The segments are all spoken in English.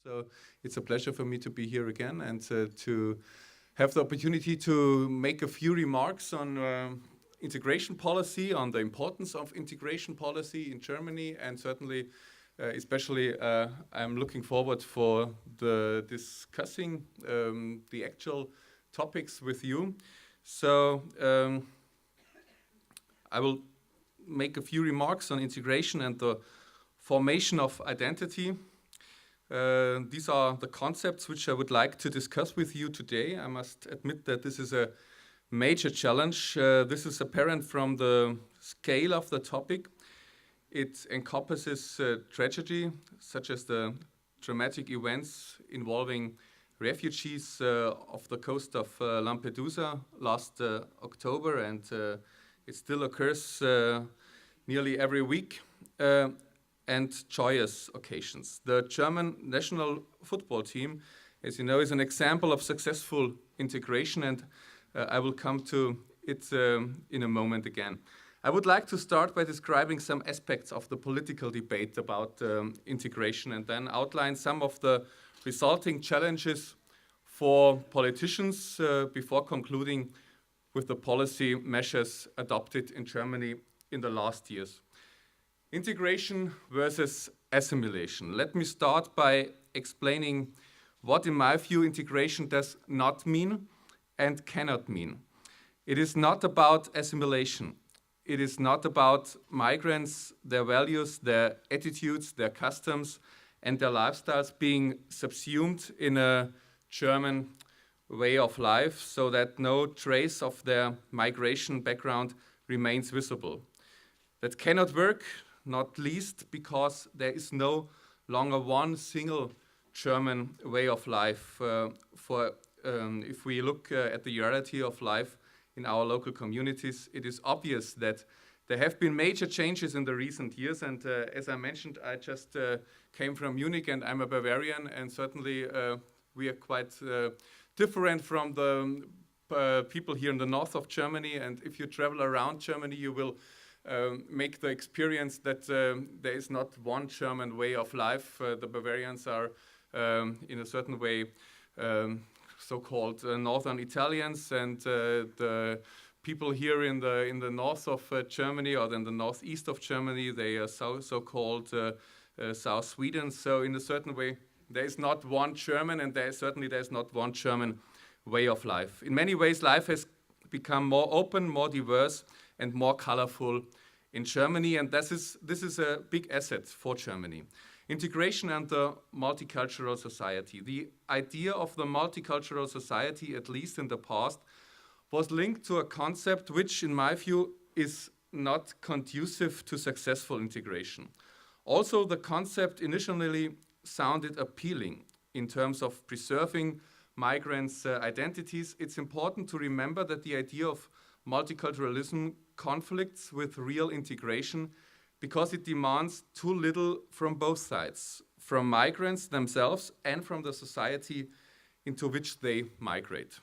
So it's a pleasure for me to be here again and to have the opportunity to make a few remarks on integration policy, on the importance of integration policy in Germany, and certainly, especially, I'm looking forward for discussing the actual topics with you. So I will make a few remarks on integration and the formation of identity. These are the concepts which I would like to discuss with you today. I must admit that this is a major challenge. This is apparent from the scale of the topic. It encompasses tragedy, such as the dramatic events involving refugees off the coast of Lampedusa last October, and it still occurs nearly every week. And joyous occasions. The German national football team, as you know, is an example of successful integration, and I will come to it in a moment again. I would like to start by describing some aspects of the political debate about integration and then outline some of the resulting challenges for politicians before concluding with the policy measures adopted in Germany in the last years. Integration versus assimilation. Let me start by explaining what, in my view, integration does not mean and cannot mean. It is not about assimilation. It is not about migrants, their values, their attitudes, their customs, and their lifestyles being subsumed in a German way of life so that no trace of their migration background remains visible. That cannot work, not least because there is no longer one single German way of life. If we look at the reality of life in our local communities, it is obvious that there have been major changes in the recent years. And as I mentioned, I just came from Munich and I'm a Bavarian, and certainly we are quite different from the people here in the north of Germany. And if you travel around Germany, you will make the experience that there is not one German way of life. The Bavarians are in a certain way so-called northern Italians, and the people here in the north of Germany or in the northeast of Germany, they are so-called South Sweden. So in a certain way, there is not one German, and there is not one German way of life. In many ways, life has become more open, more diverse, and more colorful in Germany, and this is a big asset for Germany. Integration and the multicultural society. The idea of the multicultural society, at least in the past, was linked to a concept which, in my view, is not conducive to successful integration. Also, the concept initially sounded appealing in terms of preserving migrants' identities. It's important to remember that the idea of multiculturalism conflicts with real integration because it demands too little from both sides, from migrants themselves and from the society into which they migrate.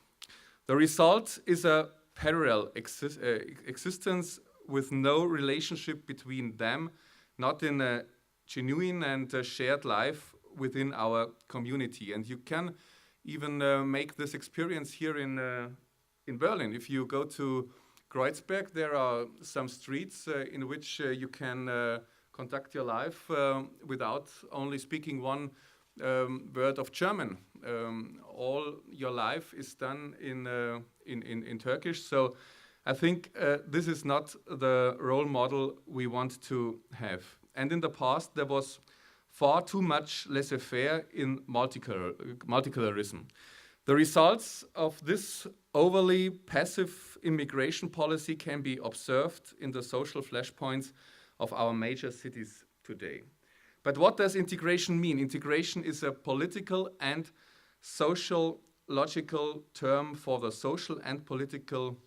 The result is a parallel existence with no relationship between them, not in a genuine and shared life within our community. And you can even make this experience here in Berlin. If you go to Kreuzberg, there are some streets in which you can conduct your life without only speaking one word of German. All your life is done in Turkish. So I think this is not the role model we want to have. And in the past, there was far too much laissez-faire in multiculturalism. The results of this overly passive immigration policy can be observed in the social flashpoints of our major cities today. But what does integration mean? Integration is a political and social logical term for the social and political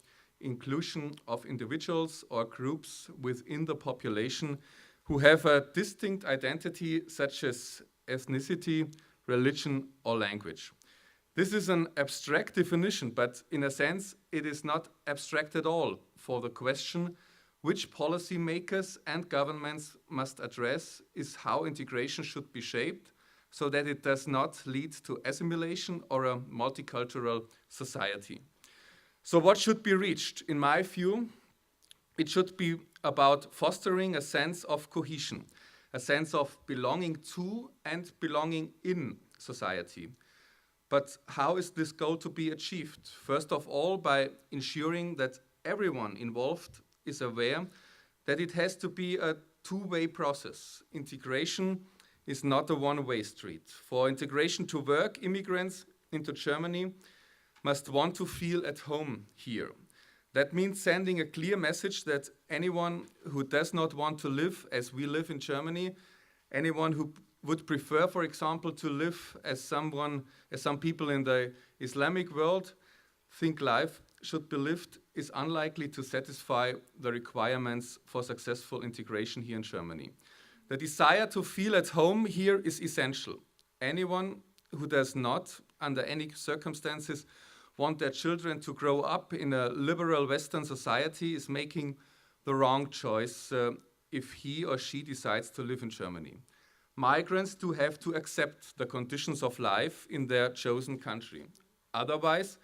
inclusion of individuals or groups within the population who have a distinct identity such as ethnicity, religion, or language. This is an abstract definition, but in a sense, it is not abstract at all, for the question which policymakers and governments must address is how integration should be shaped so that it does not lead to assimilation or a multicultural society. So what should be reached? In my view, it should be about fostering a sense of cohesion, a sense of belonging to and belonging in society. But how is this goal to be achieved? First of all, by ensuring that everyone involved is aware that it has to be a two-way process. Integration is not a one-way street. For integration to work, immigrants into Germany must want to feel at home here. That means sending a clear message that anyone who does not want to live as we live in Germany, anyone who would prefer, for example, to live as some people in the Islamic world think life should be lived, is unlikely to satisfy the requirements for successful integration here in Germany. The desire to feel at home here is essential. Anyone who does not, under any circumstances, want their children to grow up in a liberal Western society is making the wrong choice if he or she decides to live in Germany. Migrants do have to accept the conditions of life in their chosen country. Otherwise,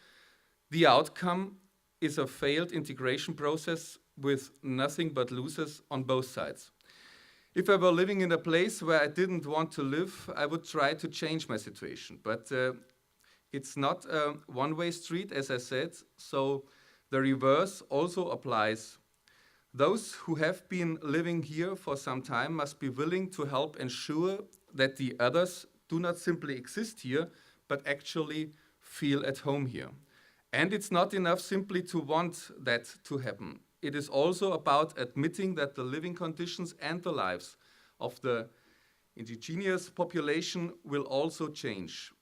the outcome is a failed integration process with nothing but losers on both sides. If I were living in a place where I didn't want to live, I would try to change my situation. But it's not a one-way street, as I said, so the reverse also applies. Those who have been living here for some time must be willing to help ensure that the others do not simply exist here, but actually feel at home here. And it's not enough simply to want that to happen. It is also about admitting that the living conditions and the lives of the indigenous population will also change.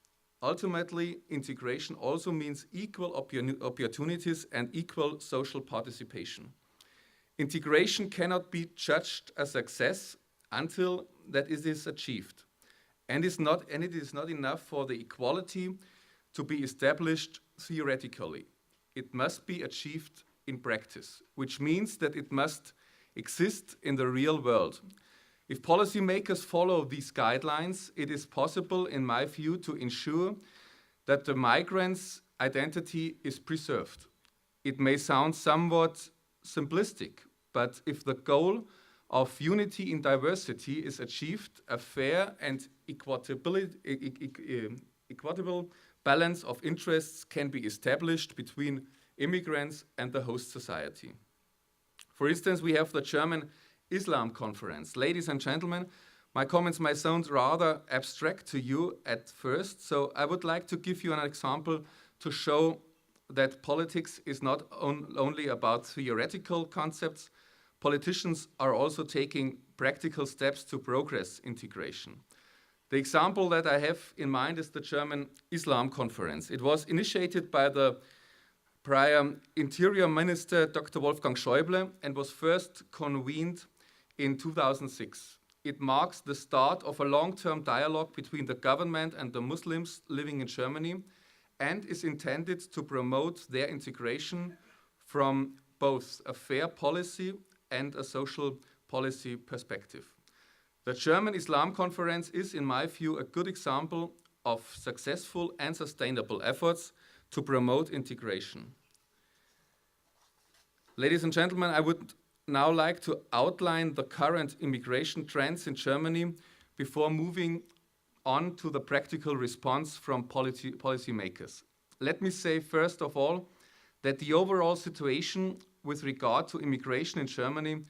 Ultimately, integration also means equal opportunities and equal social participation. Integration cannot be judged a success until that it is achieved. And it is not enough for the equality to be established theoretically. It must be achieved in practice, which means that it must exist in the real world. If policymakers follow these guidelines, it is possible, in my view, to ensure that the migrant's identity is preserved. It may sound somewhat simplistic, but if the goal of unity in diversity is achieved, a fair and equitable balance of interests can be established between immigrants and the host society. For instance, we have the German Islam Conference. Ladies and gentlemen, my comments may sound rather abstract to you at first, so I would like to give you an example to show that politics is not only about theoretical concepts. Politicians are also taking practical steps to progress integration. The example that I have in mind is the German Islam Conference. It was initiated by the prior Interior Minister Dr. Wolfgang Schäuble and was first convened in 2006. It marks the start of a long-term dialogue between the government and the Muslims living in Germany and is intended to promote their integration from both a fair policy and a social policy perspective. The German Islam Conference is, in my view, a good example of successful and sustainable efforts to promote integration. Ladies and gentlemen, I would now like to outline the current immigration trends in Germany before moving on to the practical response from policymakers. Let me say first of all that the overall situation with regard to immigration in Germany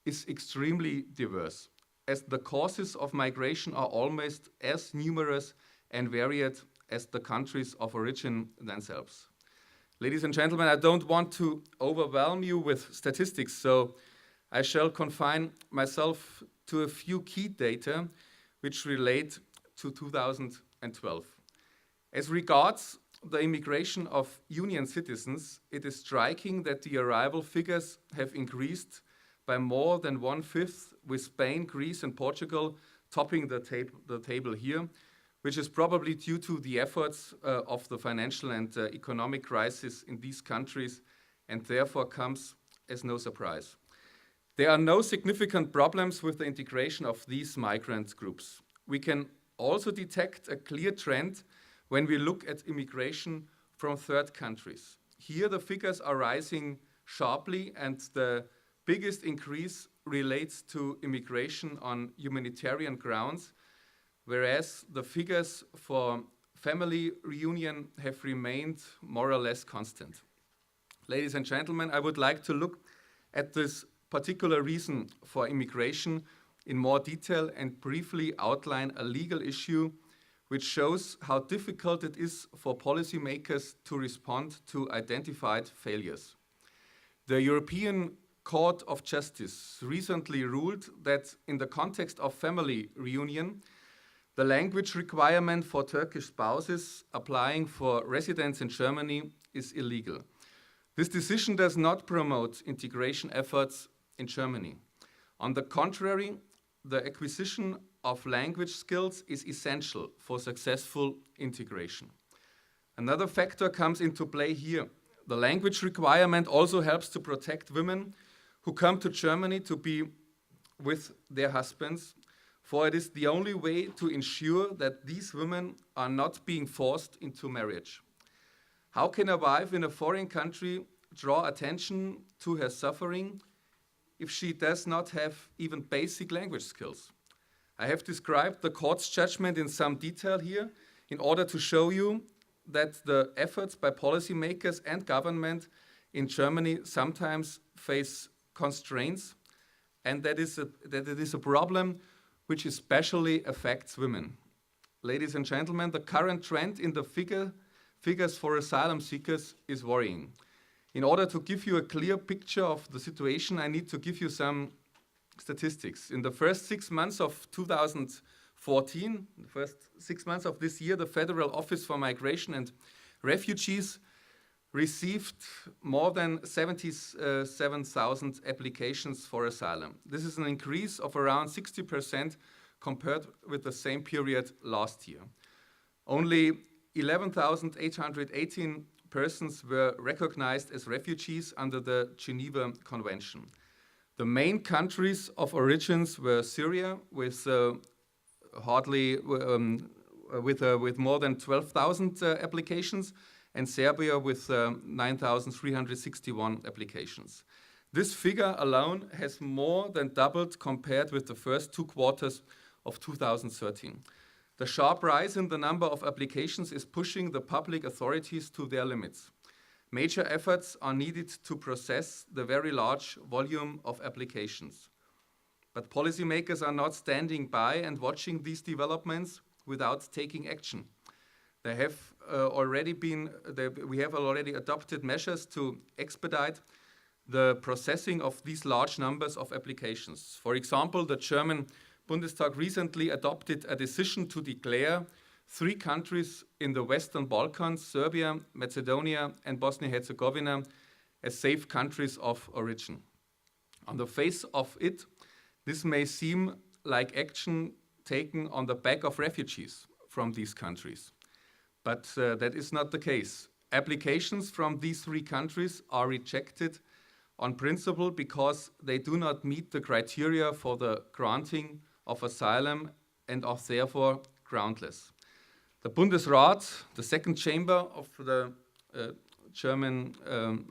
is extremely diverse, as the causes of migration are almost as numerous and varied as the countries of origin themselves. Ladies and gentlemen, I don't want to overwhelm you with statistics, so I shall confine myself to a few key data which relate to 2012. As regards the immigration of Union citizens, it is striking that the arrival figures have increased by more than 1/5, with Spain, Greece, and Portugal topping the table here, which is probably due to the efforts of the financial and economic crisis in these countries, and therefore comes as no surprise. There are no significant problems with the integration of these migrant groups. We can also detect a clear trend when we look at immigration from third countries. Here the figures are rising sharply, and the biggest increase relates to immigration on humanitarian grounds, whereas the figures for family reunion have remained more or less constant. Ladies and gentlemen, I would like to look at this particular reason for immigration in more detail and briefly outline a legal issue which shows how difficult it is for policymakers to respond to identified failures. The European Court of Justice recently ruled that in the context of family reunion, the language requirement for Turkish spouses applying for residence in Germany is illegal. This decision does not promote integration efforts in Germany. On the contrary, the acquisition of language skills is essential for successful integration. Another factor comes into play here. The language requirement also helps to protect women who come to Germany to be with their husbands, for it is the only way to ensure that these women are not being forced into marriage. How can a wife in a foreign country draw attention to her suffering if she does not have even basic language skills? I have described the court's judgment in some detail here in order to show you that the efforts by policymakers and government in Germany sometimes face constraints, and that it is a problem which especially affects women. Ladies and gentlemen, the current trend in the figures for asylum seekers is worrying. In order to give you a clear picture of the situation, I need to give you some statistics. In the first 6 months of 2014, the first 6 months of this year, the Federal Office for Migration and Refugees received more than 77,000 applications for asylum. This is an increase of around 60% compared with the same period last year. Only 11,818 persons were recognized as refugees under the Geneva Convention. The main countries of origins were Syria with with more than 12,000 applications, and Serbia with 9,361 applications. This figure alone has more than doubled compared with the first 2 quarters of 2013. The sharp rise in the number of applications is pushing the public authorities to their limits. Major efforts are needed to process the very large volume of applications. But policymakers are not standing by and watching these developments without taking action. We have already adopted measures to expedite the processing of these large numbers of applications. For example, the German Bundestag recently adopted a decision to declare 3 countries in the Western Balkans, Serbia, Macedonia, and Bosnia-Herzegovina, as safe countries of origin. On the face of it, this may seem like action taken on the back of refugees from these countries. But that is not the case. Applications from these 3 countries are rejected on principle because they do not meet the criteria for the granting of asylum and are therefore groundless. The Bundesrat, the second chamber of the German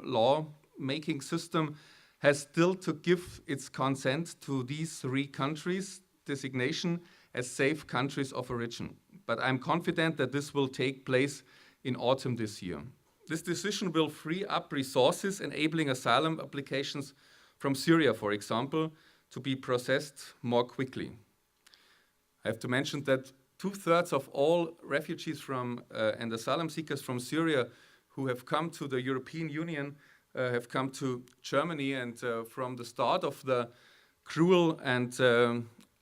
law-making system, has still to give its consent to these 3 countries' designation as safe countries of origin. But I'm confident that this will take place in autumn this year. This decision will free up resources enabling asylum applications from Syria, for example, to be processed more quickly. I have to mention that 2/3 of all refugees and asylum seekers from Syria who have come to the European Union have come to Germany, and from the start of the cruel and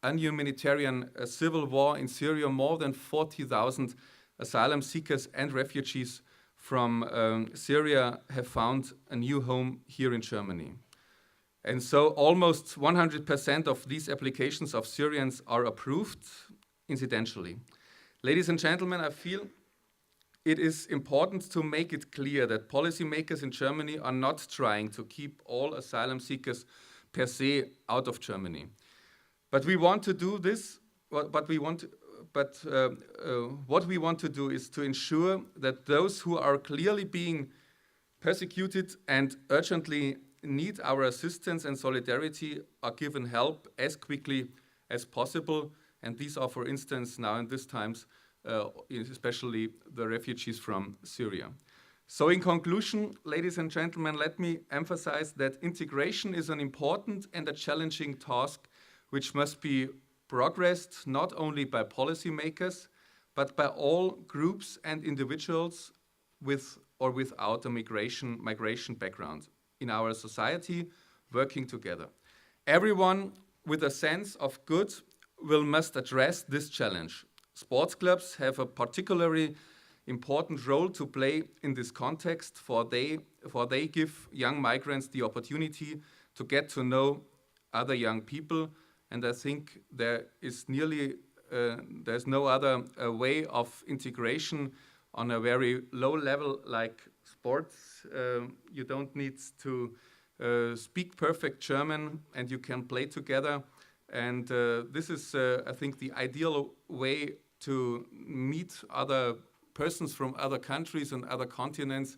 unhumanitarian civil war in Syria, more than 40,000 asylum seekers and refugees from Syria have found a new home here in Germany. And so almost 100% of these applications of Syrians are approved, incidentally. Ladies and gentlemen, I feel it is important to make it clear that policymakers in Germany are not trying to keep all asylum seekers per se out of Germany. But we want to do this, but what we want to do is to ensure that those who are clearly being persecuted and urgently need our assistance and solidarity are given help as quickly as possible. And these are, for instance, now in these times, especially the refugees from Syria. So in conclusion, ladies and gentlemen, let me emphasize that integration is an important and a challenging task which must be progressed not only by policymakers, but by all groups and individuals with or without a migration background in our society, working together. Everyone with a sense of good must address this challenge. Sports clubs have a particularly important role to play in this context, for they give young migrants the opportunity to get to know other young people, and I think there's no other way of integration on a very low level like sports. You don't need to speak perfect German, and you can play together. And this is, I think, the ideal way to meet other persons from other countries and other continents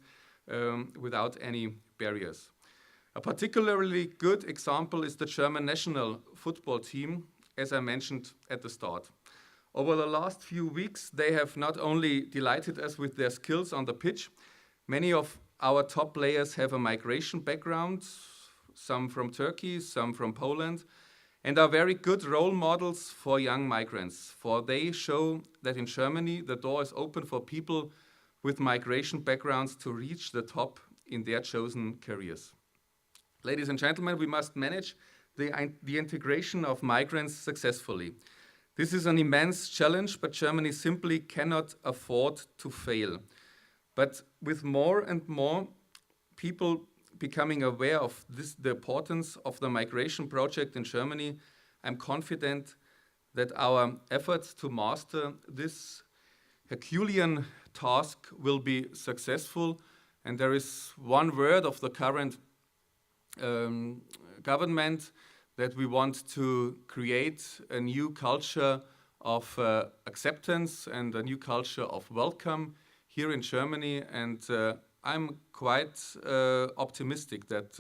without any barriers. A particularly good example is the German national football team, as I mentioned at the start. Over the last few weeks, they have not only delighted us with their skills on the pitch, many of our top players have a migration background, some from Turkey, some from Poland, and are very good role models for young migrants, for they show that in Germany the door is open for people with migration backgrounds to reach the top in their chosen careers. Ladies and gentlemen, we must manage the integration of migrants successfully. This is an immense challenge, but Germany simply cannot afford to fail. But with more and more people becoming aware of the importance of the migration project in Germany, I'm confident that our efforts to master this Herculean task will be successful. And there is one word of the current government that we want to create a new culture of acceptance and a new culture of welcome here in Germany. And I'm quite optimistic that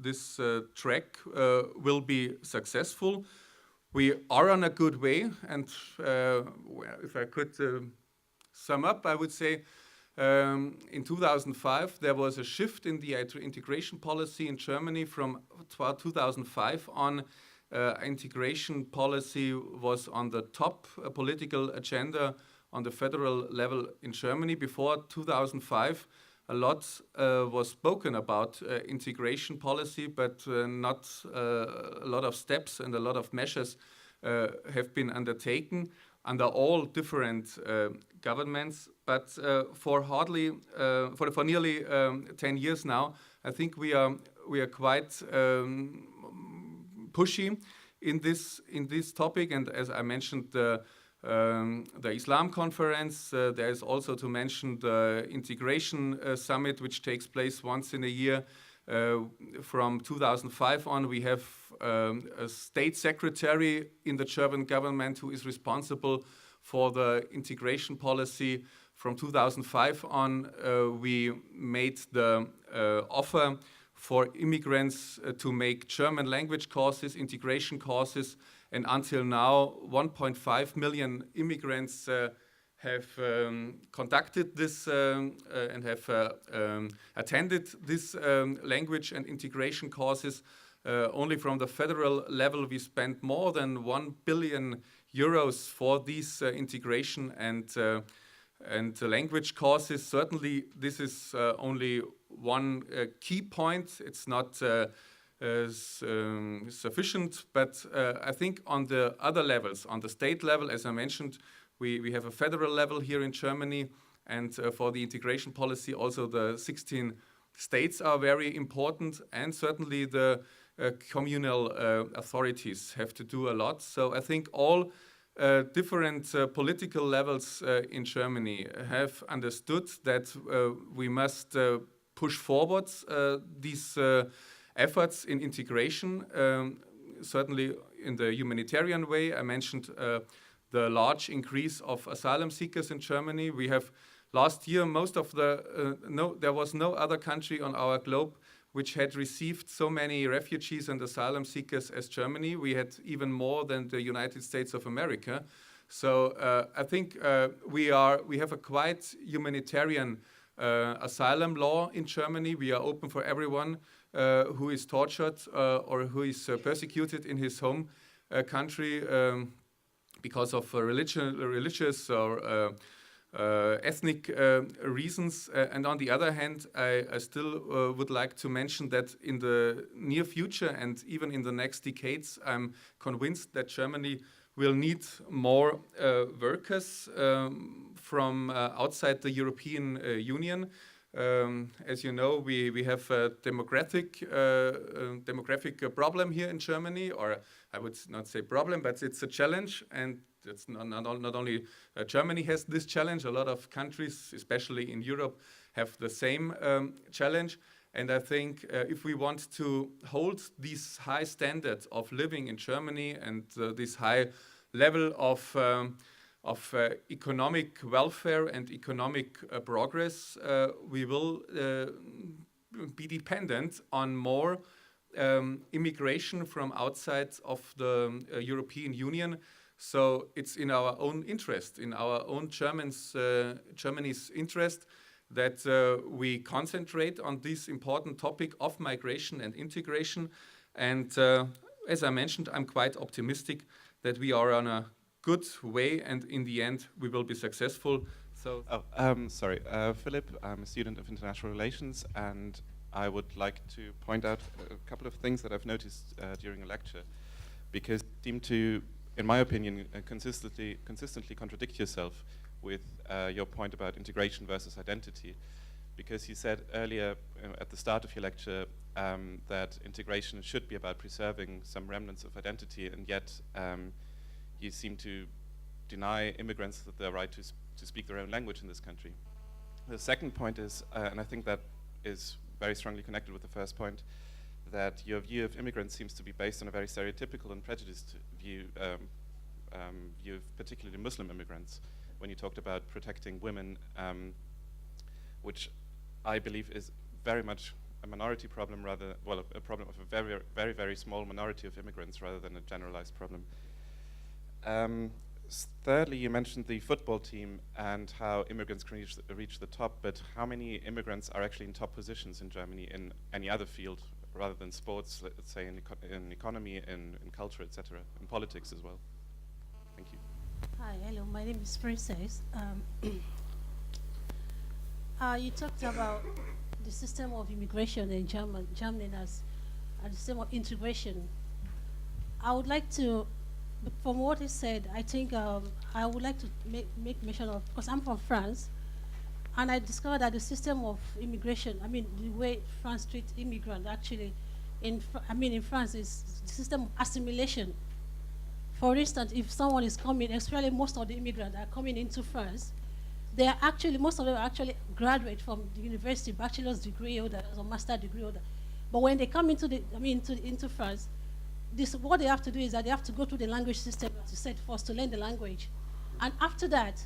this track will be successful. We are on a good way, and if I could sum up, I would say in 2005 there was a shift in the integration policy in Germany. From 2005 on, integration policy was on the top political agenda on the federal level in Germany. Before 2005, a lot was spoken about integration policy, but not a lot of steps and a lot of measures have been undertaken under all different governments. But for nearly 10 years now, I think we are quite pushy in this topic. And as I mentioned, the Islam conference. There is also to mention the integration summit, which takes place once in a year. From 2005 on, we have a state secretary in the German government who is responsible for the integration policy. From 2005 on, we made the offer for immigrants to make German language courses, integration courses, and until now 1.5 million immigrants have conducted this and have attended this language and integration courses. Only from the federal level we spent more than 1 billion euros for these integration and language courses. Certainly this is only one key point. It's not sufficient, but I think on the other levels, on the state level, as I mentioned, we have a federal level here in Germany, and for the integration policy also the 16 states are very important, and certainly the communal authorities have to do a lot. So I think all different political levels in Germany have understood that we must push forward these efforts in integration, certainly in the humanitarian way. I mentioned the large increase of asylum seekers in Germany. We have last year, there was no other country on our globe which had received so many refugees and asylum seekers as Germany. We had even more than the United States of America. So I think we have a quite humanitarian asylum law in Germany. We are open for everyone who is tortured or who is persecuted in his home country because of religious or ethnic reasons. And on the other hand, I still would like to mention that in the near future and even in the next decades, I'm convinced that Germany will need more workers from outside the European Union. As you know, we have a demographic problem here in Germany, or I would not say problem, but it's a challenge, and it's not only Germany has this challenge. A lot of countries, especially in Europe, have the same challenge. And I think if we want to hold these high standards of living in Germany and this high level of economic welfare and economic progress, we will be dependent on more immigration from outside of the European Union. So it's in our own interest, in our own Germany's interest, that we concentrate on this important topic of migration and integration. And as I mentioned, I'm quite optimistic that we are on a good way, and in the end, we will be successful. So, sorry, Philip. I'm a student of international relations, and I would like to point out a couple of things that I've noticed during a lecture, because you seem to, in my opinion, consistently contradict yourself with your point about integration versus identity. Because you said earlier at the start of your lecture that integration should be about preserving some remnants of identity, and yet you seem to deny immigrants that their right to speak their own language in this country. The second point is, and I think that is very strongly connected with the first point, that your view of immigrants seems to be based on a very stereotypical and prejudiced view of particularly Muslim immigrants, when you talked about protecting women, which I believe is very much a minority problem, a problem of a very, very, very small minority of immigrants rather than a generalized problem. Thirdly, you mentioned the football team and how immigrants can reach the top, but how many immigrants are actually in top positions in Germany in any other field rather than sports, let's say in economy, in culture, etc., in politics as well? Thank you. Hi, hello, my name is Princess. You talked about the system of immigration in Germany as a system of integration. I would like to, from what he said, I think I would like to make mention of, because I'm from France, and I discovered that the system of immigration, the way France treats immigrants, actually, in France, is the system of assimilation. For instance, if someone is coming, especially most of the immigrants are coming into France, they are actually, most of them are actually graduate from the university, bachelor's degree holder or master's degree holder. But when they come into France, what they have to do is that they have to go through the language system, as you said, first to learn the language. And after that,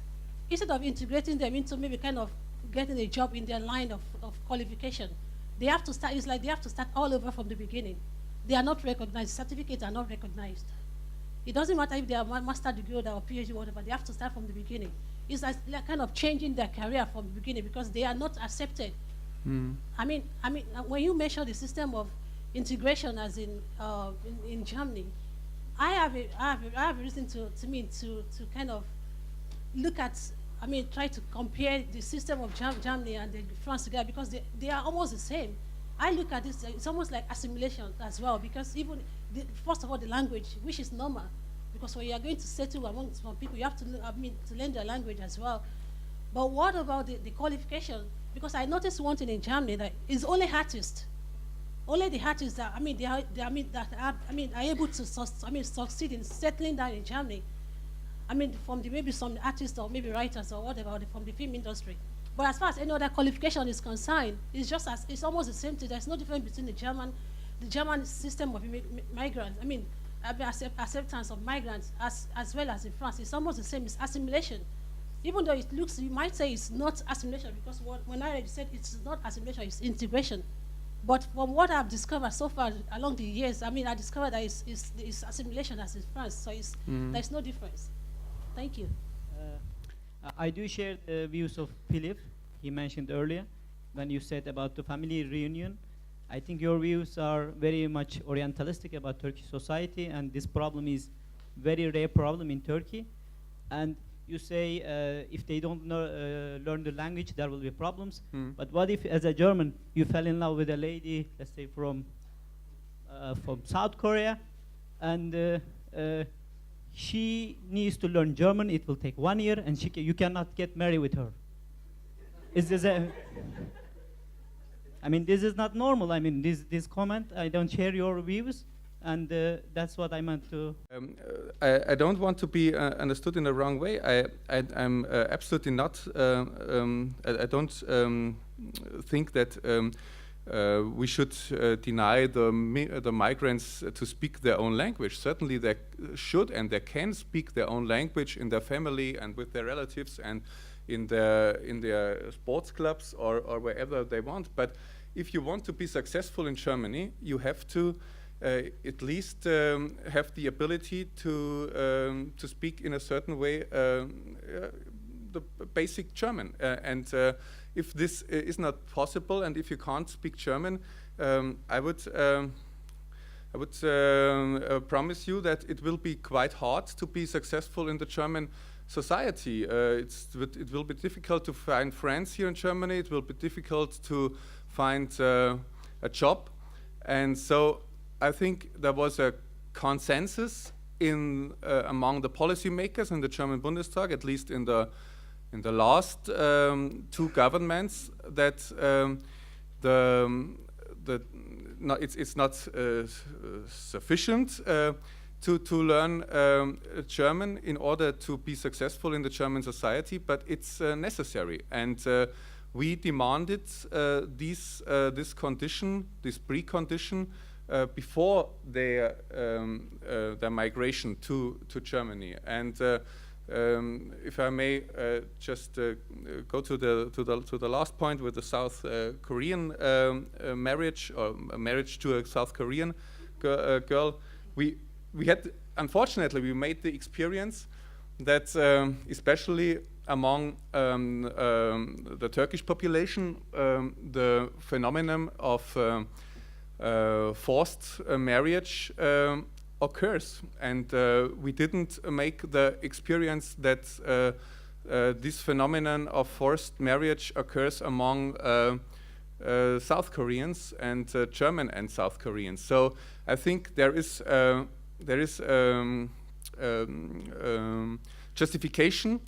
instead of integrating them into maybe kind of getting a job in their line of qualification, they have to start, it's like they have to start all over from the beginning. They are not recognized, certificates are not recognized. It doesn't matter if they are master degree or PhD or whatever, they have to start from the beginning. It's like kind of changing their career from the beginning because they are not accepted. Mm. When you measure the system of integration as in Germany, I have a reason to kind of look at, try to compare the system of Germany and France together because they are almost the same. I look at this, it's almost like assimilation as well, because even, first of all, the language, which is normal, because when you are going to settle among some people, you have to learn their language as well. But what about the qualification? Because I noticed one thing in Germany that is only artists. Only the artists that are able to succeed in settling down in Germany. From maybe some artists or maybe writers or whatever from the film industry. But as far as any other qualification is concerned, it's almost the same thing. There's no difference between the German system of migrants. acceptance of migrants as well as in France. It's almost the same. It's assimilation. Even though it looks, you might say it's not assimilation because when I said it's not assimilation, it's integration. But from what I've discovered so far along the years, I mean, I discovered that it's assimilation as in France, so there's no difference. Thank you. I do share the views of Philip. He mentioned earlier when you said about the family reunion. I think your views are very much orientalistic about Turkish society, and this problem is very rare problem in Turkey. And you say if they don't learn the language, there will be problems. But what if, as a German, you fell in love with a lady, let's say from South Korea, and she needs to learn German. It will take 1 year, and you cannot get married with her. Is this I mean, this is not normal. I mean, this comment, I don't share your views, and that's what I meant to. I don't want to be understood in the wrong way. I'm absolutely not. I don't think that we should deny the migrants to speak their own language. Certainly, they should and they can speak their own language in their family and with their relatives and in their sports clubs or wherever they want. But if you want to be successful in Germany, you have to at least have the ability to speak in a certain way the basic German. And if this is not possible, and if you can't speak German, I would promise you that it will be quite hard to be successful in the German society. It will be difficult to find friends here in Germany. It will be difficult to find a job. And so I think there was a consensus among the policymakers in the German Bundestag, at least in the last two governments, that it's not sufficient to learn German in order to be successful in the German society, but it's necessary. And we demanded this condition, this precondition, before their migration to Germany. And if I may just go to the last point with the South Korean marriage, or marriage to a South Korean girl, we had, unfortunately, we made the experience that especially among the Turkish population, the phenomenon of forced marriage occurs, and we didn't make the experience that this phenomenon of forced marriage occurs among South Koreans and German and South Koreans. So I think there is justification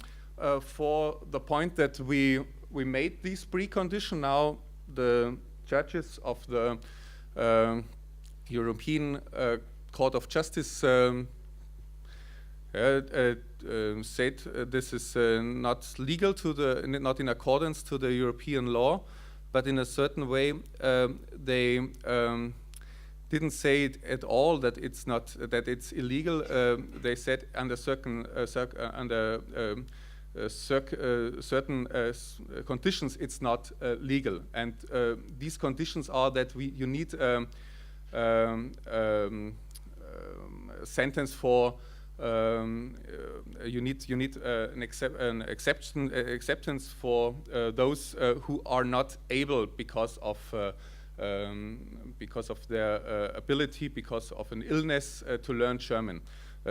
for the point that we made this precondition. Now the judges of the European Court of Justice said this is not legal not in accordance to the European law, but in a certain way they didn't say it at all that it's not it's illegal. They said under certain conditions it's not legal, and these conditions are that you need sentence for you need an acceptance for those who are not able because of their ability, because of an illness, to learn German.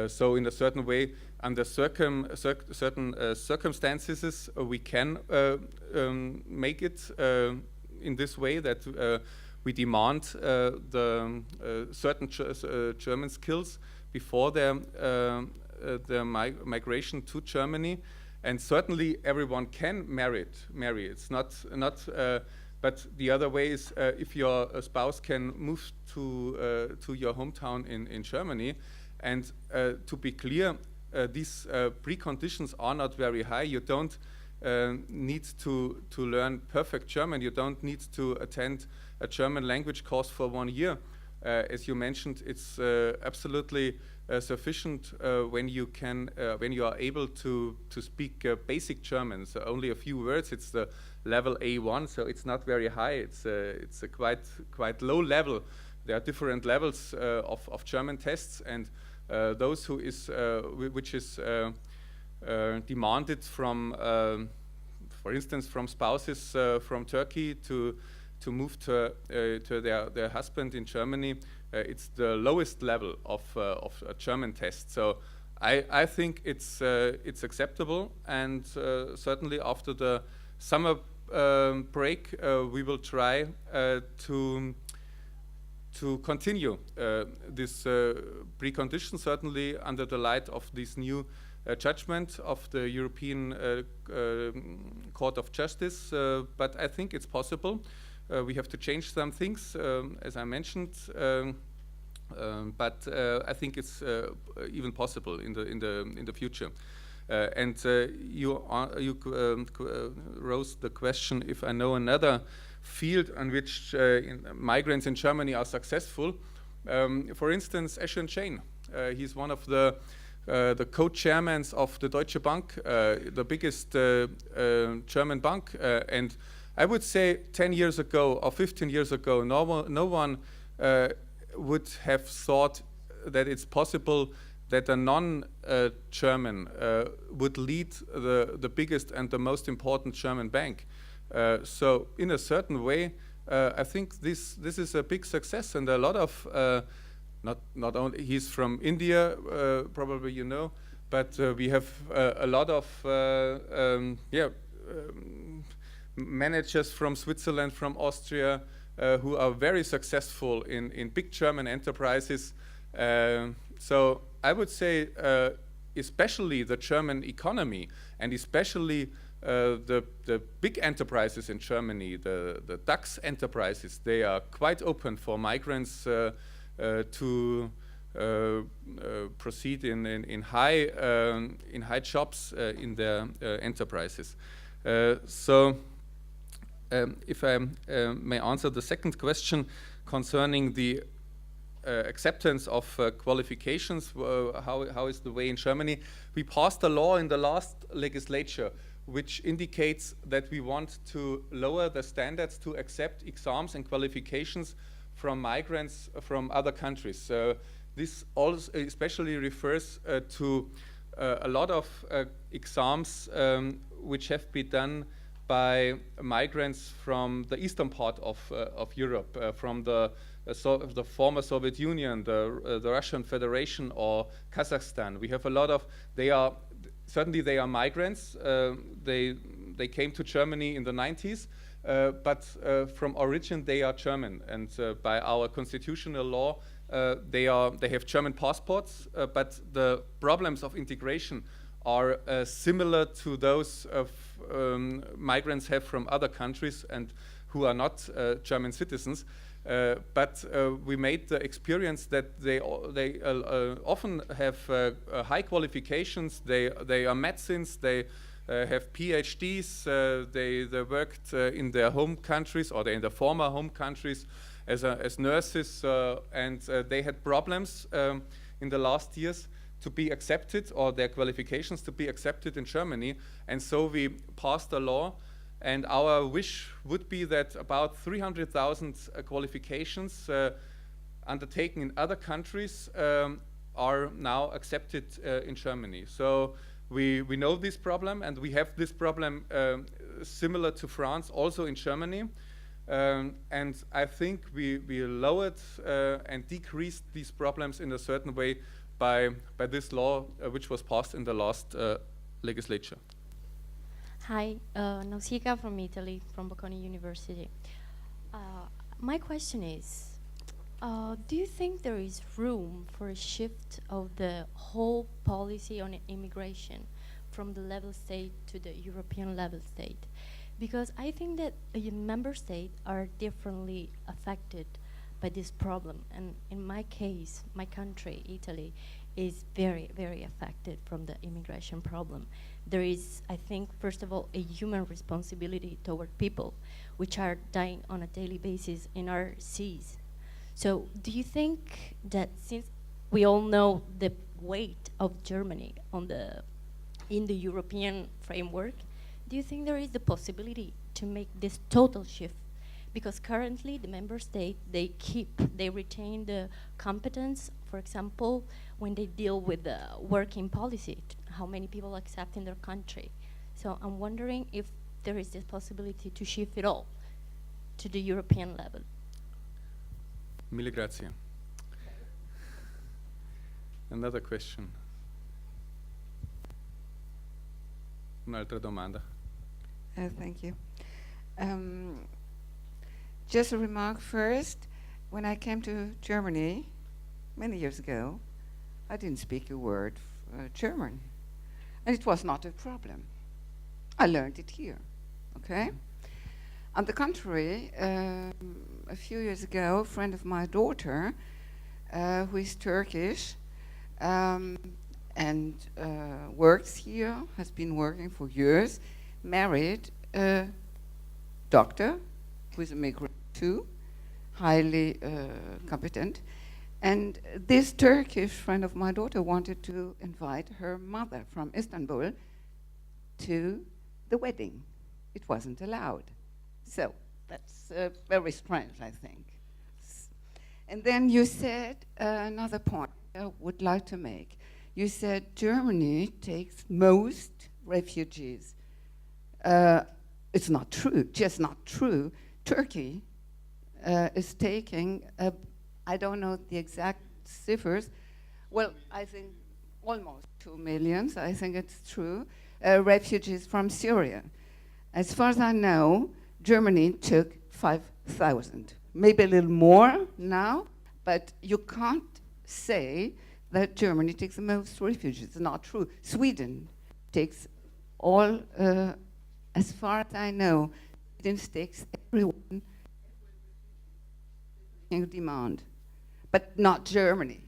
So in a certain way, under certain circumstances, we can make it in this way that we demand the certain German skills before their migration to Germany, and certainly everyone can marry. It's not. But the other way is if your spouse can move to your hometown in Germany, and to be clear, these preconditions are not very high. You don't need to learn perfect German. You don't need to attend a German language course for 1 year. as you mentioned, it's absolutely sufficient when you are able to speak basic German. So only a few words. It's the level A1, so it's not very high. It's a quite low level. There are different levels of German tests, and those which is demanded from, for instance, from spouses from Turkey to move to their husband in Germany. It's the lowest level of a German test. So I think it's acceptable, and certainly after the summer break we will try to continue this precondition, certainly under the light of this new judgment of the European Court of Justice. But I think it's possible. We have to change some things, as I mentioned, but I think it's even possible in the future. And you rose the question if I know another field on which migrants in Germany are successful. For instance, Asher Chain. He's one of the co-chairmen of the Deutsche Bank, the biggest German bank, and I would say 10 years ago or 15 years ago, no one would have thought that it's possible that a non-German would lead the biggest and the most important German bank. So in a certain way, I think this is a big success, and a lot of not only he's from India, probably you know, but we have a lot of managers from Switzerland, from Austria, who are very successful in big German enterprises. So I would say, especially the German economy, and especially the big enterprises in Germany, the DAX enterprises, they are quite open for migrants to proceed in high jobs in their enterprises. So if I may answer the second question concerning the acceptance of qualifications, how is the way in Germany? We passed a law in the last legislature which indicates that we want to lower the standards to accept exams and qualifications from migrants from other countries. This also especially refers to a lot of exams which have been done by migrants from the eastern part of Europe, from the former Soviet Union, the Russian Federation, or Kazakhstan. We have a lot of, they are migrants. They came to Germany in the 90s, but from origin they are German, and by our constitutional law they have German passports, but the problems of integration are similar to those of migrants have from other countries and who are not German citizens. But we made the experience that they often have high qualifications. They are medicines. They have PhDs. They worked in their home countries, or in their former home countries as nurses, and they had problems in the last years to be accepted, or their qualifications to be accepted in Germany. And so we passed a law, and our wish would be that about 300,000 qualifications undertaken in other countries are now accepted in Germany. So we know this problem, and we have this problem similar to France also in Germany. And I think we lowered and decreased these problems in a certain way by this law, which was passed in the last legislature. Hi, Nausicaa from Italy, from Bocconi University. My question is, do you think there is room for a shift of the whole policy on immigration from the level state to the European level state? Because I think that member states are differently affected by this problem. And in my case, my country, Italy, is very, very affected from the immigration problem. There is, I think, first of all, a human responsibility toward people which are dying on a daily basis in our seas. So do you think that since we all know the weight of Germany in the European framework, do you think there is the possibility to make this total shift? Because currently the member state, they retain the competence, for example, when they deal with the working policy, how many people accept in their country. So I'm wondering if there is this possibility to shift it all to the European level. Mille grazie. Another question. Un'altra domanda. Thank you. Just a remark first. When I came to Germany many years ago, I didn't speak a word German. And it was not a problem. I learned it here, okay? On the contrary, a few years ago, a friend of my daughter, who is Turkish, and works here, has been working for years, married a doctor who is a migrant too, highly competent. And this Turkish friend of my daughter wanted to invite her mother from Istanbul to the wedding. It wasn't allowed. So that's very strange, I think. And then you said another point I would like to make. You said Germany takes most refugees. It's not true, just not true. Turkey is taking, I don't know the exact figures, well, I think almost 2 million, I think it's true, refugees from Syria. As far as I know, Germany took 5,000, maybe a little more now, but you can't say that Germany takes the most refugees. It's not true. Sweden takes all, as far as I know, Sweden takes everyone in demand, but not Germany.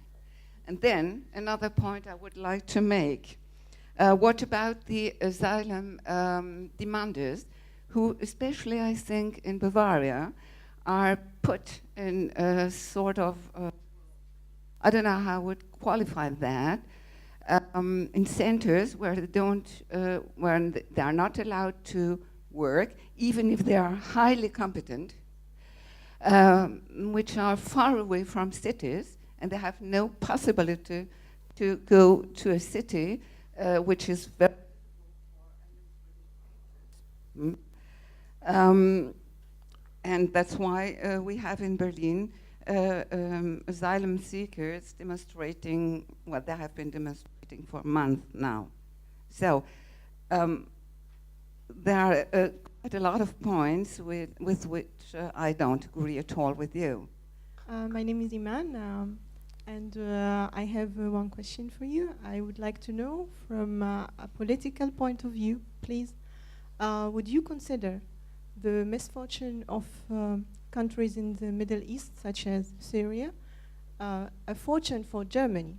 And then another point I would like to make. What about the asylum demanders, who, especially I think in Bavaria, are put in a sort of, I don't know how I would qualify that, in centers where they don't, where they are not allowed to work, even if they are highly competent, which are far away from cities, and they have no possibility to go to a city which is very and that's why we have in Berlin asylum seekers demonstrating, well, they have been demonstrating for a month now. So there are quite a lot of points with which I don't agree at all with you. My name is Iman, and I have one question for you. I would like to know, from a political point of view, please, would you consider the misfortune of countries in the Middle East, such as Syria, a fortune for Germany,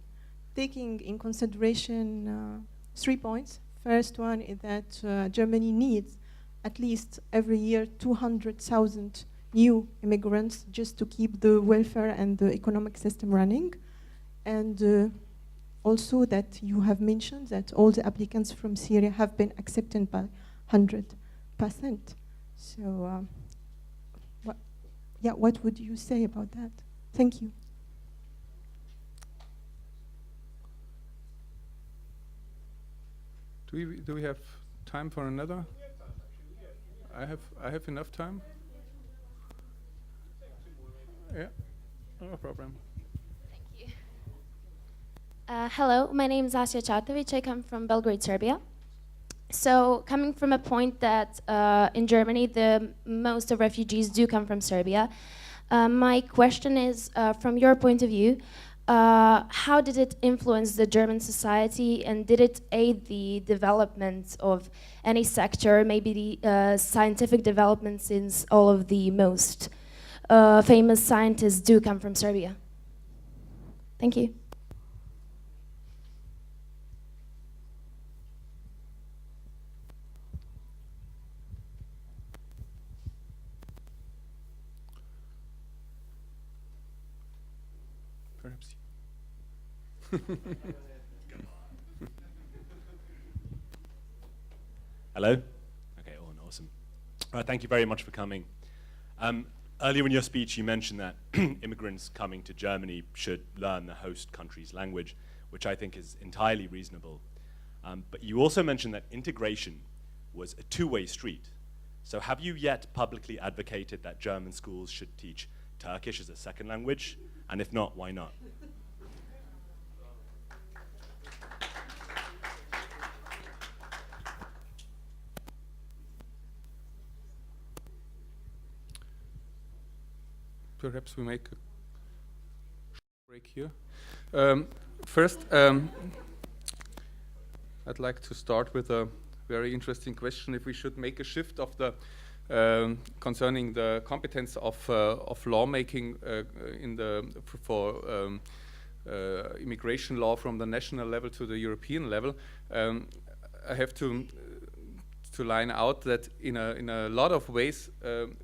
taking in consideration 3 points? First one is that Germany needs at least every year 200,000 new immigrants just to keep the welfare and the economic system running. And also that you have mentioned that all the applicants from Syria have been accepted by 100%. So, what would you say about that? Thank you. Do we have time for another? I have enough time. Yeah, no problem. Thank you. Hello, my name is Asya Chatovic. I come from Belgrade, Serbia. So, coming from a point that in Germany, the most of refugees do come from Serbia, my question is, from your point of view, how did it influence the German society, and did it aid the development of any sector, maybe the scientific development, since all of the most famous scientists do come from Serbia? Thank you. Hello? Okay, awesome. Thank you very much for coming. Earlier in your speech, you mentioned that immigrants coming to Germany should learn the host country's language, which I think is entirely reasonable. But you also mentioned that integration was a two-way street. So have you yet publicly advocated that German schools should teach Turkish as a second language? And if not, why not? Perhaps we make a break here. First, I'd like to start with a very interesting question: if we should make a shift of the concerning the competence of lawmaking for immigration law from the national level to the European level. I have to line out that in a lot of ways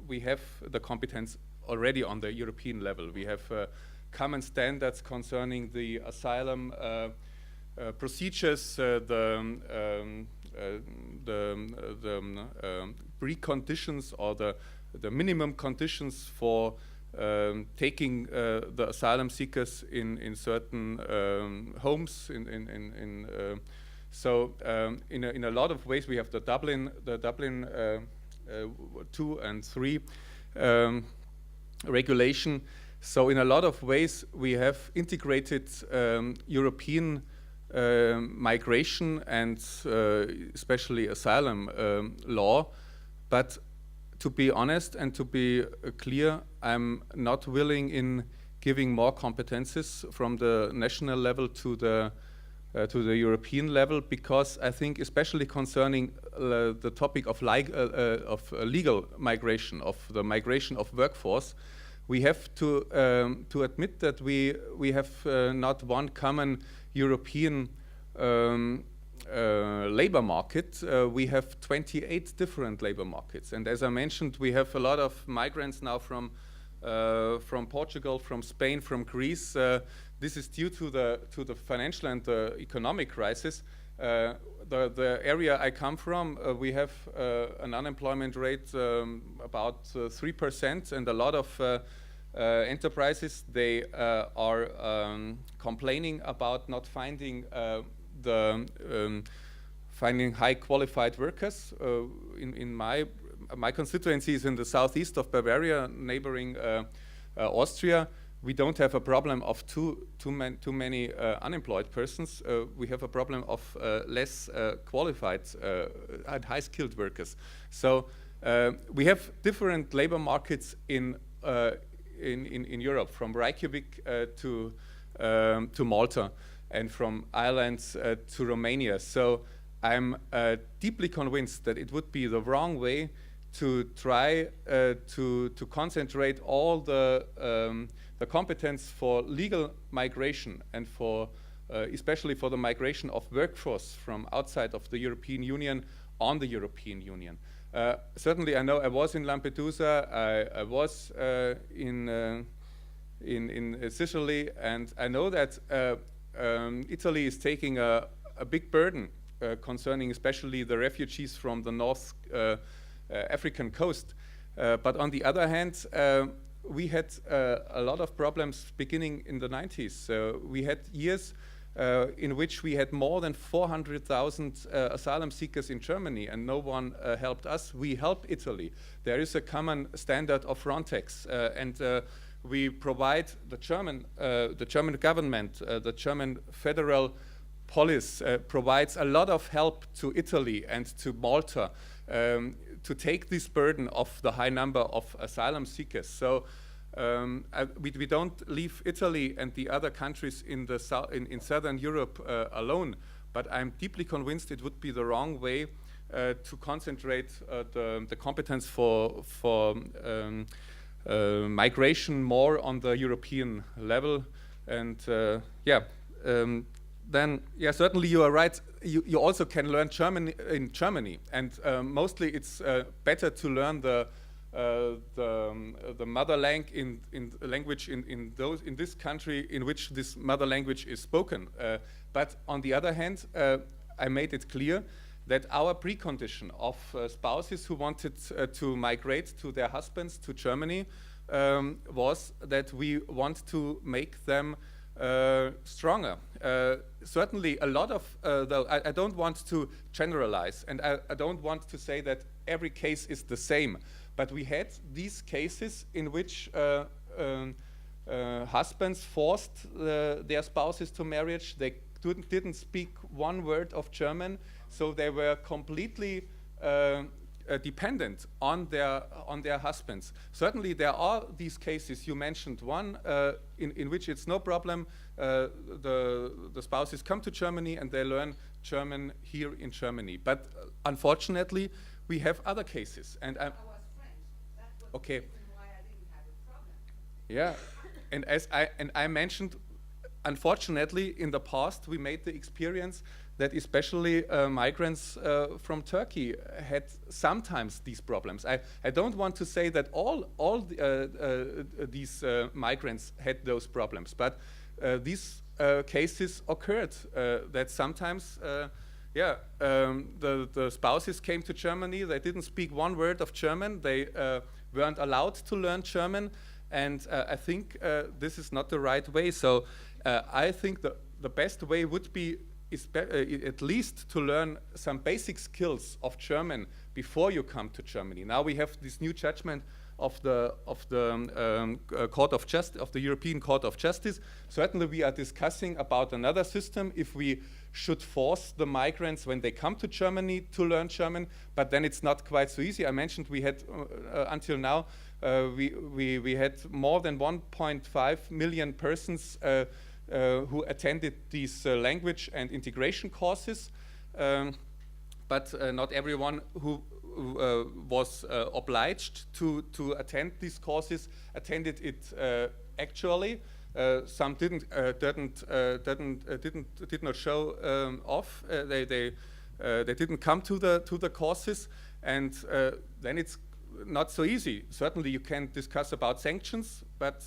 we have the competence already on the European level. We have common standards concerning the asylum procedures, the preconditions or the minimum conditions for taking the asylum seekers in certain homes. So in a lot of ways we have the Dublin 2 and 3 regulation. So in a lot of ways we have integrated European migration and especially asylum law. But to be honest and to be clear, I'm not willing in giving more competences from the national level to the European level, because I think, especially concerning the topic of legal migration, of the migration of workforce, we have to admit that we have not one common European labor market. We have 28 different labor markets, and as I mentioned, we have a lot of migrants now from Portugal, from Spain, from Greece. This is due to the financial and the economic crisis. The area I come from, we have an unemployment rate about 3%, and a lot of enterprises, they are complaining about not finding finding high qualified workers. In my constituency is in the southeast of Bavaria, neighboring Austria. We don't have a problem of too many unemployed persons. We have a problem of less qualified and high skilled workers. So we have different labor markets in Europe, from Reykjavik to Malta, and from Ireland to Romania. So I'm deeply convinced that it would be the wrong way to try to concentrate all the competence for legal migration and for especially for the migration of workforce from outside of the European Union on the European Union. Certainly, I know I was in Lampedusa, I was in Sicily, and I know that Italy is taking a big burden concerning especially the refugees from the North African coast. But on the other hand, we had a lot of problems beginning in the 90s. We had years in which we had more than 400,000 asylum seekers in Germany, and no one helped us. We help Italy. There is a common standard of Frontex, and we provide the German government, the German federal police provides a lot of help to Italy and to Malta to take this burden of the high number of asylum seekers. So we don't leave Italy and the other countries in Southern Europe alone, but I'm deeply convinced it would be the wrong way to concentrate the competence for migration more on the European level. And then certainly you are right. You also can learn German in Germany, and mostly it's better to learn the the mother language in this country in which this mother language is spoken. But on the other hand, I made it clear that our precondition of spouses who wanted to migrate to their husbands to Germany was that we want to make them stronger. Certainly a lot of, though I don't want to generalize, and I don't want to say that every case is the same, but we had these cases in which husbands forced their spouses to marriage. They didn't speak one word of German, so they were completely dependent on their husbands. Certainly there are these cases. You mentioned one in which it's no problem. The spouses come to Germany and they learn German here in Germany. But unfortunately, we have other cases. And I was French. That was okay. the reason why I didn't have a problem. Yeah, and I mentioned, unfortunately, in the past we made the experience that especially migrants from Turkey had sometimes these problems. I don't want to say that all these migrants had those problems, but these cases occurred that sometimes, the spouses came to Germany, they didn't speak one word of German, they weren't allowed to learn German, and I think this is not the right way. So I think the best way would be at least to learn some basic skills of German before you come to Germany. Now we have this new judgment of the Court of Justice, of the European Court of Justice. Certainly we are discussing about another system, if we should force the migrants when they come to Germany to learn German, but then it's not quite so easy. I mentioned we had until now we had more than 1.5 million persons who attended these language and integration courses, but not everyone who was obliged to attend these courses attended it actually. Some did not show off. They didn't come to the courses, and then it's not so easy. Certainly you can discuss about sanctions, but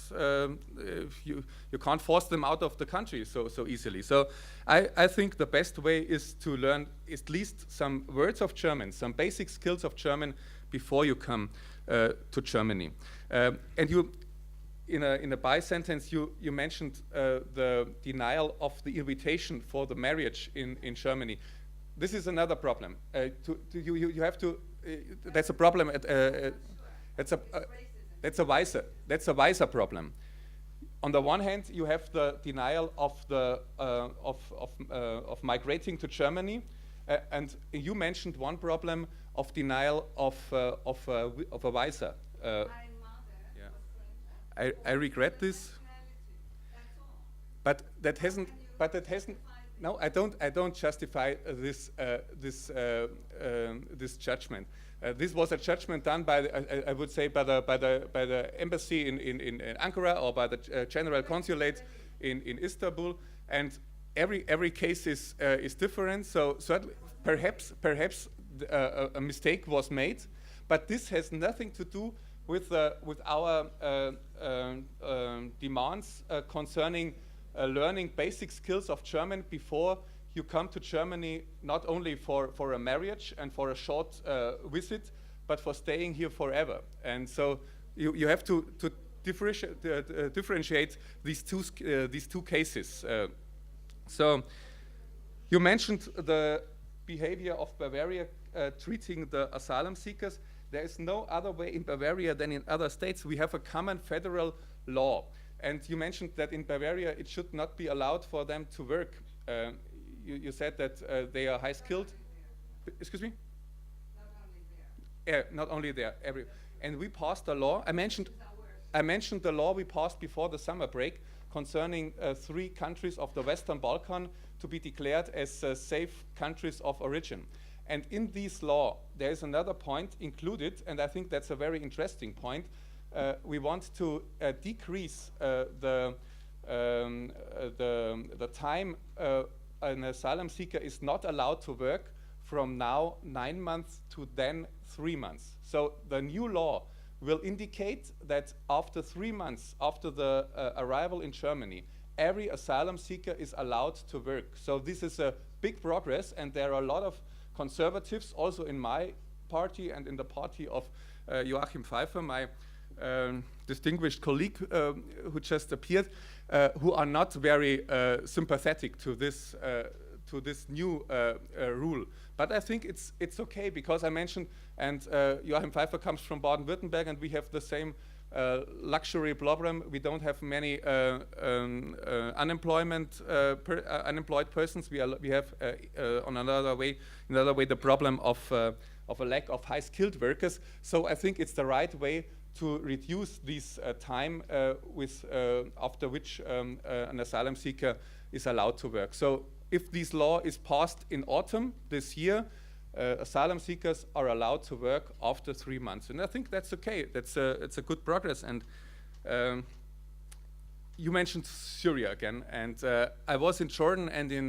you can't force them out of the country so easily. So I think the best way is to learn at least some words of German, some basic skills of German before you come to Germany. And you, in a by sentence, you mentioned the denial of the invitation for the marriage in Germany. This is another problem. You have to. That's a problem. That's a wiser problem. On the one hand, you have the denial of of migrating to Germany, and you mentioned one problem of denial of a visa. I regret this, but that hasn't. No, I don't justify this judgment. This was a judgment done by, I would say, by the embassy in Ankara, or by the general consulate in Istanbul, and every case is different. So certainly, perhaps a mistake was made, but this has nothing to do with our demands concerning learning basic skills of German before you come to Germany, not only for a marriage and for a short visit, but for staying here forever. And so you have to differentiate these two cases. So you mentioned the behavior of Bavaria treating the asylum seekers. There is no other way in Bavaria than in other states. We have a common federal law. And you mentioned that in Bavaria it should not be allowed for them to work. You said that they are high skilled. Excuse me? Not only there. Not only there. And we passed a law. I mentioned the law we passed before the summer break concerning 3 countries of the Western Balkan to be declared as safe countries of origin. And in this law, there is another point included, and I think that's a very interesting point. We want to decrease the time an asylum seeker is not allowed to work from now 9 months to then 3 months. So the new law will indicate that after 3 months after the arrival in Germany, every asylum seeker is allowed to work. So this is a big progress, and there are a lot of conservatives also in my party and in the party of Joachim Pfeiffer, my distinguished colleague who just appeared, who are not very sympathetic to this new rule. But I think it's okay, because I mentioned, and Joachim Pfeiffer comes from Baden-Württemberg, and we have the same luxury problem. We don't have many unemployed persons. We have on another way the problem of a lack of high-skilled workers. So I think it's the right way to reduce this time after which an asylum seeker is allowed to work. So if this law is passed in autumn this year, asylum seekers are allowed to work after 3 months, and I think that's okay. It's a good progress. And you mentioned Syria again, and I was in Jordan and in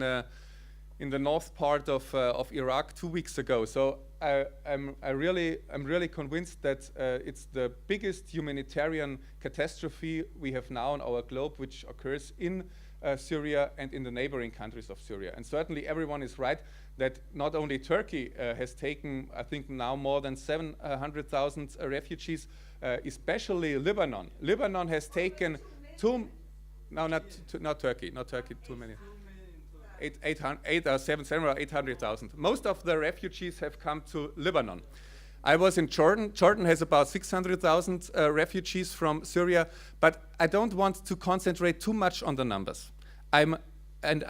the north part of Iraq 2 weeks ago. So I'm really convinced that it's the biggest humanitarian catastrophe we have now on our globe, which occurs in Syria and in the neighboring countries of Syria. And certainly everyone is right that not only Turkey has taken, I think now more than 700,000 refugees, especially Lebanon. Lebanon has taken not Turkey, too many. 700 or 800,000. Most of the refugees have come to Lebanon. I was in Jordan. Jordan has about 600,000 refugees from Syria, but I don't want to concentrate too much on the numbers. I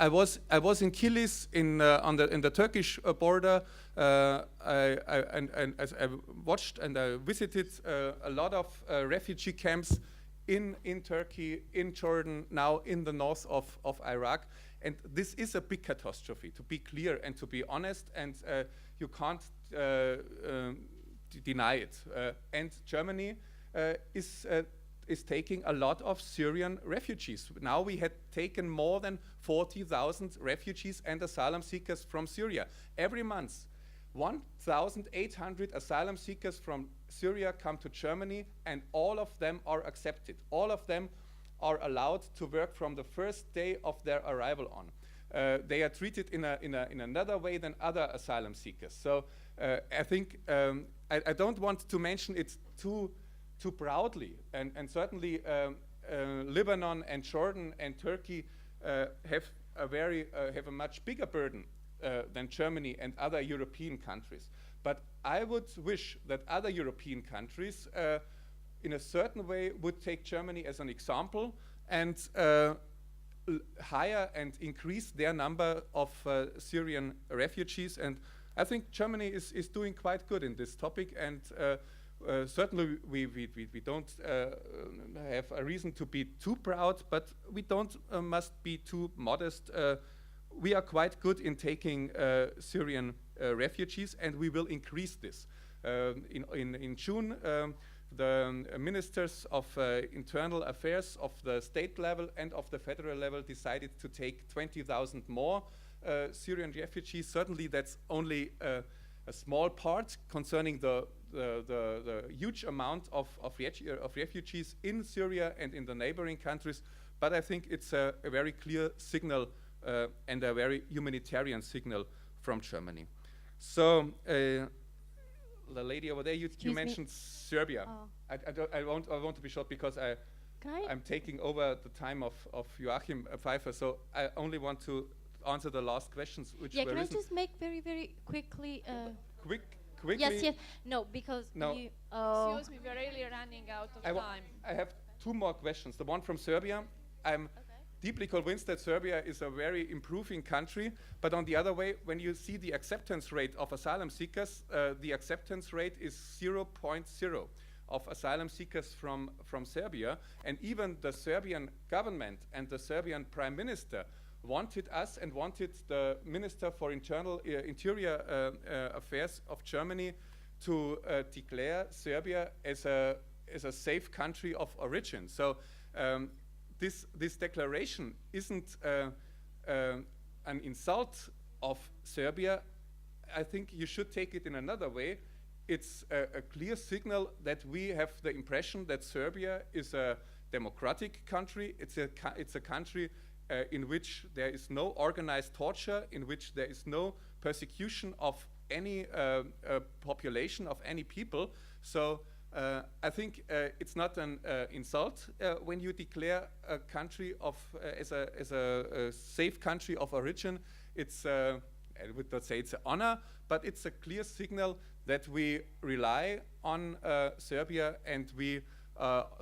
was in Kilis in the Turkish border. And as I watched and I visited a lot of refugee camps in Turkey, in Jordan, now in the north of Iraq. And this is a big catastrophe, to be clear and to be honest, and you can't deny it. And Germany is taking a lot of Syrian refugees. Now we had taken more than 40,000 refugees and asylum seekers from Syria. Every month, 1,800 asylum seekers from Syria come to Germany, and all of them are accepted. All of them are allowed to work from the first day of their arrival on. They are treated in another way than other asylum seekers. So I think I don't want to mention it too proudly, and certainly Lebanon and Jordan and Turkey have a much bigger burden than Germany and other European countries. But I would wish that other European countries in a certain way would take Germany as an example and hire and increase their number of Syrian refugees. And I think Germany is doing quite good in this topic, and certainly we don't have a reason to be too proud, but we don't must be too modest. We are quite good in taking Syrian refugees, and we will increase this. In June, the ministers of internal affairs of the state level and of the federal level decided to take 20,000 more Syrian refugees. Certainly that's only a small part concerning the huge amount of refugees in Syria and in the neighboring countries, but I think it's a very clear signal and a very humanitarian signal from Germany. So the lady over there, you mentioned Serbia. Oh. I want to be short because I'm taking over the time of Joachim Pfeiffer, so I only want to answer the last questions. Can I just make very, very quickly? Quickly? Yes. No, because you... Excuse me, we're really running out of time. I have two more questions. The one from Serbia. I'm deeply convinced that Serbia is a very improving country, but on the other way, when you see the acceptance rate of asylum seekers, the acceptance rate is 0.0 of asylum seekers from Serbia, and even the Serbian government and the Serbian Prime Minister wanted us and wanted the Minister for Interior Affairs of Germany to declare Serbia as a safe country of origin. So this declaration isn't an insult of Serbia. I think you should take it in another way. it's a clear signal that we have the impression that Serbia is a democratic country. It's a country in which there is no organized torture, in which there is no persecution of any population, of any people. So I think it's not an insult when you declare a country as a safe country of origin. It's I would not say it's an honor, but it's a clear signal that we rely on Serbia, and we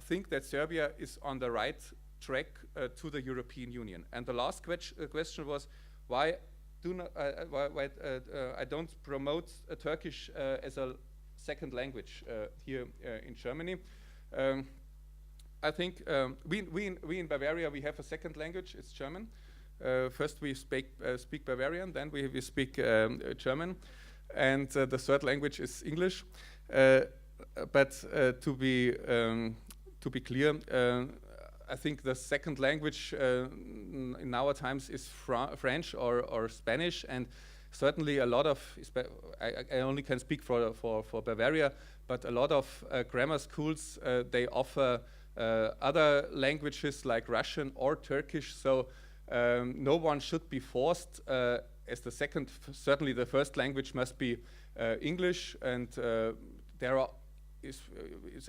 think that Serbia is on the right track to the European Union. And the last question was, why I don't promote Turkish as a second language here in Germany. I think we in Bavaria, we have a second language, it's German. First we speak Bavarian, then we speak German, and the third language is English. But to be clear, I think the second language in our times is French or Spanish, and certainly a lot of, I only can speak for Bavaria, but a lot of grammar schools, they offer other languages like Russian or Turkish, so no one should be forced as the second, certainly the first language must be English, and there is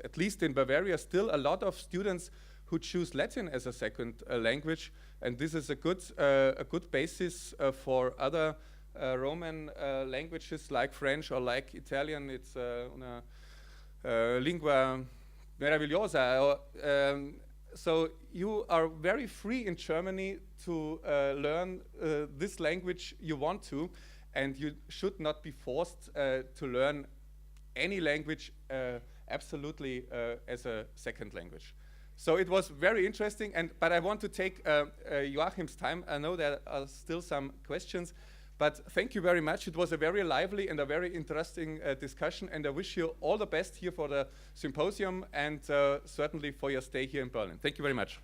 at least in Bavaria still a lot of students who choose Latin as a second language, and this is a good basis for other Roman languages like French or like Italian. It's una lingua meravigliosa. So you are very free in Germany to learn this language you want to, and you should not be forced to learn any language absolutely as a second language. So it was very interesting, but I want to take Joachim's time. I know there are still some questions, but thank you very much. It was a very lively and a very interesting discussion, and I wish you all the best here for the symposium and certainly for your stay here in Berlin. Thank you very much.